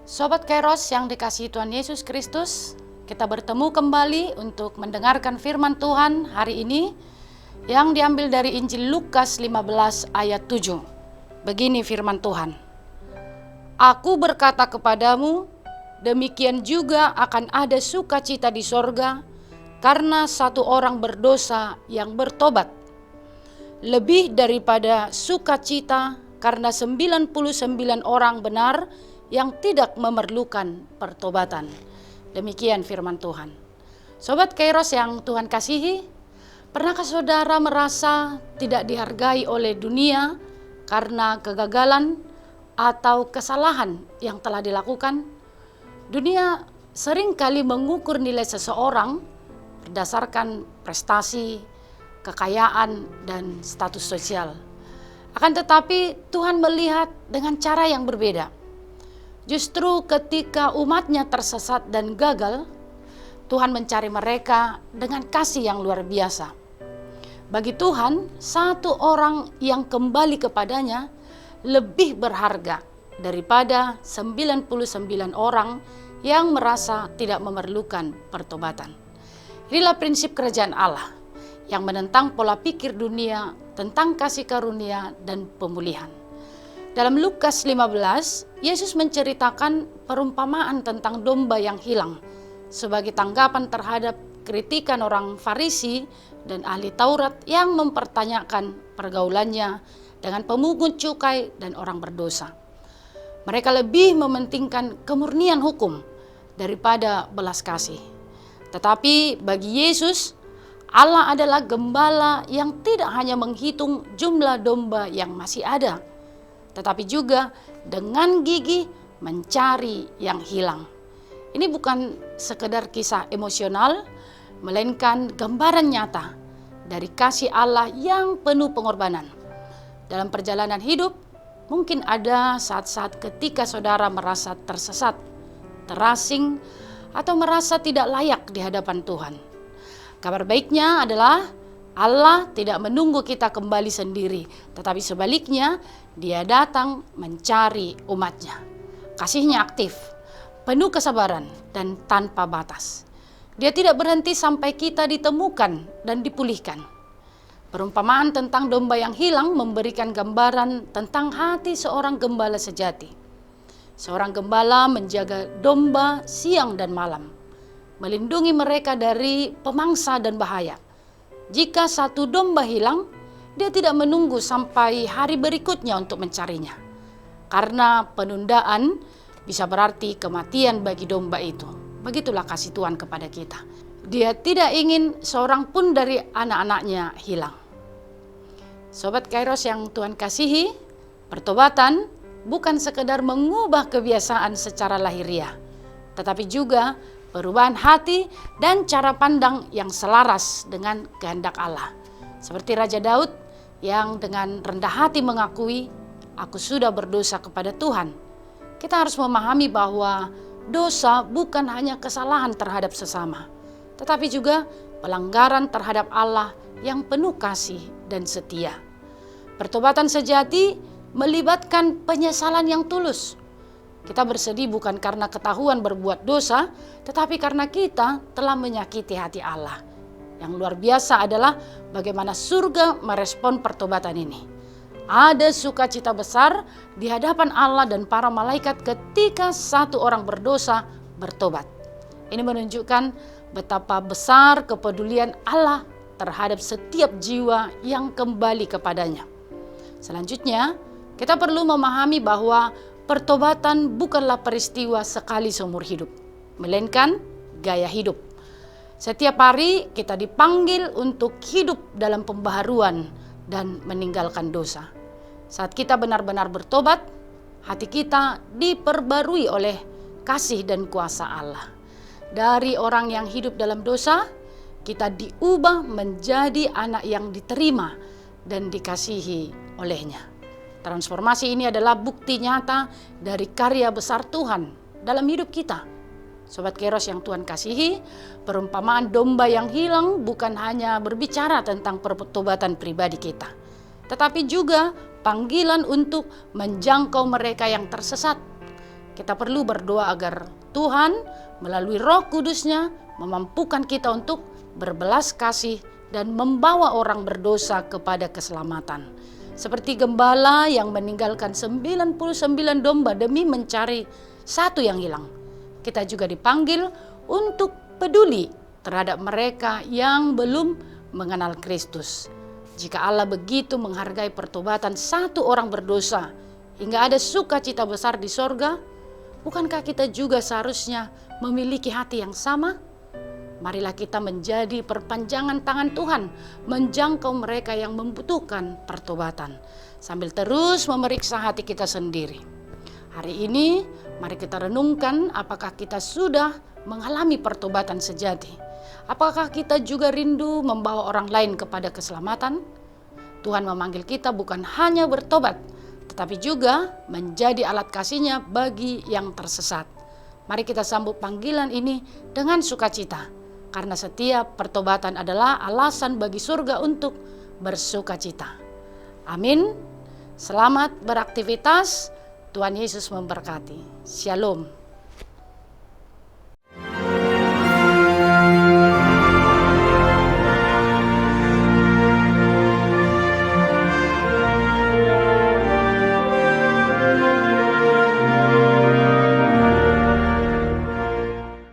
Sobat Kairos yang dikasihi Tuhan Yesus Kristus, kita bertemu kembali untuk mendengarkan firman Tuhan hari ini yang diambil dari Injil Lukas 15 ayat 7. Begini firman Tuhan. Aku berkata kepadamu, demikian juga akan ada sukacita di sorga karena satu orang berdosa yang bertobat, lebih daripada sukacita karena 99 orang benar yang tidak memerlukan pertobatan. Demikian firman Tuhan. Sobat Kairos yang Tuhan kasihi, pernahkah saudara merasa tidak dihargai oleh dunia karena kegagalan atau kesalahan yang telah dilakukan? Dunia seringkali mengukur nilai seseorang berdasarkan prestasi, kekayaan, dan status sosial. Akan tetapi Tuhan melihat dengan cara yang berbeda. Justru ketika umatnya tersesat dan gagal, Tuhan mencari mereka dengan kasih yang luar biasa. Bagi Tuhan, satu orang yang kembali kepadanya lebih berharga daripada 99 orang yang merasa tidak memerlukan pertobatan. Inilah prinsip kerajaan Allah yang menentang pola pikir dunia tentang kasih karunia dan pemulihan. Dalam Lukas 15, Yesus menceritakan perumpamaan tentang domba yang hilang sebagai tanggapan terhadap kritikan orang Farisi dan ahli Taurat yang mempertanyakan pergaulannya dengan pemungut cukai dan orang berdosa. Mereka lebih mementingkan kemurnian hukum daripada belas kasih. Tetapi bagi Yesus, Allah adalah gembala yang tidak hanya menghitung jumlah domba yang masih ada, tetapi juga dengan gigih mencari yang hilang. Ini bukan sekedar kisah emosional, melainkan gambaran nyata dari kasih Allah yang penuh pengorbanan. Dalam perjalanan hidup, mungkin ada saat-saat ketika saudara merasa tersesat, terasing, atau merasa tidak layak di hadapan Tuhan. Kabar baiknya adalah Allah tidak menunggu kita kembali sendiri, tetapi sebaliknya Dia datang mencari umatnya. Kasih-Nya aktif, penuh kesabaran dan tanpa batas. Dia tidak berhenti sampai kita ditemukan dan dipulihkan. Perumpamaan tentang domba yang hilang memberikan gambaran tentang hati seorang gembala sejati. Seorang gembala menjaga domba siang dan malam, melindungi mereka dari pemangsa dan bahaya. Jika satu domba hilang, dia tidak menunggu sampai hari berikutnya untuk mencarinya. Karena penundaan bisa berarti kematian bagi domba itu. Begitulah kasih Tuhan kepada kita. Dia tidak ingin seorang pun dari anak-anaknya hilang. Sobat Kairos yang Tuhan kasihi, pertobatan bukan sekedar mengubah kebiasaan secara lahiriah, tetapi juga perubahan hati dan cara pandang yang selaras dengan kehendak Allah. Seperti Raja Daud yang dengan rendah hati mengakui, aku sudah berdosa kepada Tuhan. Kita harus memahami bahwa dosa bukan hanya kesalahan terhadap sesama, tetapi juga pelanggaran terhadap Allah yang penuh kasih dan setia. Pertobatan sejati melibatkan penyesalan yang tulus. Kita bersedih bukan karena ketahuan berbuat dosa, tetapi karena kita telah menyakiti hati Allah. Yang luar biasa adalah bagaimana surga merespon pertobatan ini. Ada sukacita besar di hadapan Allah dan para malaikat ketika satu orang berdosa bertobat. Ini menunjukkan betapa besar kepedulian Allah terhadap setiap jiwa yang kembali kepadanya. Selanjutnya, kita perlu memahami bahwa pertobatan bukanlah peristiwa sekali seumur hidup, melainkan gaya hidup. Setiap hari kita dipanggil untuk hidup dalam pembaharuan dan meninggalkan dosa. Saat kita benar-benar bertobat, hati kita diperbarui oleh kasih dan kuasa Allah. Dari orang yang hidup dalam dosa, kita diubah menjadi anak yang diterima dan dikasihi olehnya. Transformasi ini adalah bukti nyata dari karya besar Tuhan dalam hidup kita. Sobat Kairos yang Tuhan kasihi, perumpamaan domba yang hilang bukan hanya berbicara tentang pertobatan pribadi kita, tetapi juga panggilan untuk menjangkau mereka yang tersesat Kita perlu berdoa agar Tuhan melalui Roh Kudus-Nya memampukan kita untuk berbelas kasih dan membawa orang berdosa kepada keselamatan. Seperti gembala yang meninggalkan 99 domba demi mencari satu yang hilang. Kita juga dipanggil untuk peduli terhadap mereka yang belum mengenal Kristus. Jika Allah begitu menghargai pertobatan satu orang berdosa hingga ada sukacita besar di sorga, bukankah kita juga seharusnya memiliki hati yang sama? Marilah kita menjadi perpanjangan tangan Tuhan, menjangkau mereka yang membutuhkan pertobatan, sambil terus memeriksa hati kita sendiri. Hari ini, mari kita renungkan apakah kita sudah mengalami pertobatan sejati. Apakah kita juga rindu membawa orang lain kepada keselamatan? Tuhan memanggil kita bukan hanya bertobat, tetapi juga menjadi alat kasih-Nya bagi yang tersesat. Mari kita sambut panggilan ini dengan sukacita, karena setiap pertobatan adalah alasan bagi surga untuk bersukacita. Amin. Selamat beraktivitas. Tuhan Yesus memberkati. Shalom.